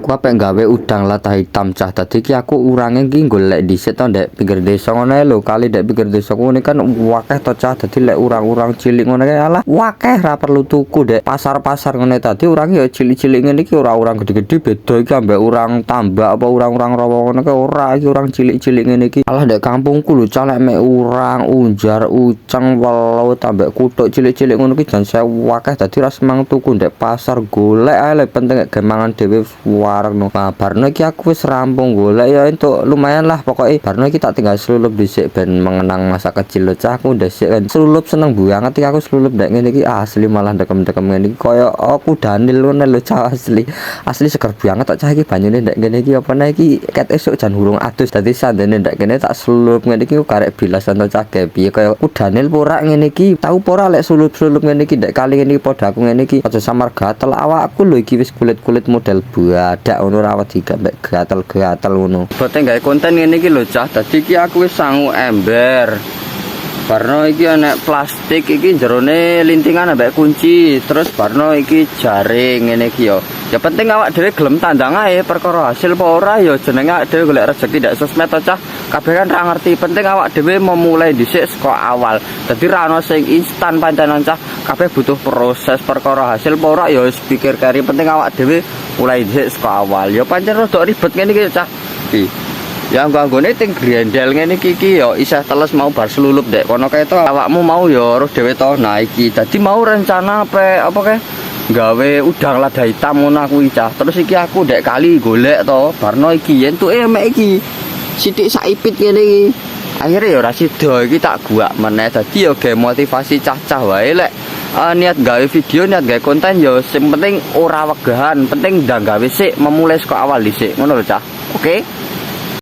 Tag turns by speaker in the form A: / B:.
A: Aku apa gawe udang lata hitam cah. Tadi ki aku urange ki golek dhisik to ndek pinggir desa ngono lho. Kali ndek pinggir desa ngene kan wakeh to cah. Dadi lek urang-urang cilik ngono kae alah wakeh ra perlu tuku ndek pasar-pasar ngene. Tadi urang ya cilik-cilik ngene iki ora urang gede-gede beda iki ambek urang tambak apa urang-urang rawa ngono kae ora iki urang cilik-cilik ngene iki. Alah ndek kampungku lho cah lek mek urang, unjar, uceng, welut ambek kutuk cilik-cilik ngono ki jan sewu wakeh. Dadi ra semang tuku ndek pasar golek ae lek penting gemangan dhewe warno. Nah, barno iki aku wis rampung golek ya entuk lumayan lah pokoke. Barno iki tak tinggal selulup dhisik ben mengenang masa kecil lho cah. Aku ndesik kan selulup seneng banget iki aku selulup ndek ngene iki asli malah dekem-dekem ngene iki koyo aku Daniel ngono lho cah asli. Asli seger banget tak cah iki banyune ndek ngene iki apa nek iki ket esuk jan urung adus dadi sandene ndek kene tak selulup ngene iki karek bilasan to cah piye koyo aku Daniel porak ngene iki. Tahu pora lek selulup-selulup ngene iki ndek kali ngene iki padha aku ngene iki aja samar gatel awakku lho iki wis kulit-kulit model badak ngono rawat iki mbek gatel-gatel ngono. Bote gawe konten ngene iki lho cah. Dadi iki aku wis sangu ember. Barno iki ana plastik iki jerone lintingan ambek kunci. Terus barno iki jaring ngene iki yo. Ya penting awak dhewe gelem tandang ae perkara hasil apa ora ya jenenge awak dhewe golek rezeki ndak sosmed to cah. Kabeh kan ra ngerti, penting awak dhewe memulai dhisik saka awal. Dadi ra ono sing instan pancen cah. Kabeh butuh proses perkara hasil apa ora ya wis pikir kari, penting awak dhewe mulai dhisik saka awal. Ya pancen rada ribet ngene iki cah. Ya anggone ting grendel ngene iki ya isih teles mau bar selulup dek kono kae to awakmu mau ya roh dhewe to. Nah iki dadi mau rencana apa kae gawe udang lada hitam ngono aku cah. Terus iki aku dek kali golek to barno iki entuke mek iki sithik saipit ngene iki. Akhire ya ora sida iki tak guak meneh. Dadi ya gawe motivasi cah-cah wae lek niat gawe video, niat gawe konten ya sing penting ora wegahan, penting ndang gawe sik memulai saka awal dhisik ngono lho cah. Oke.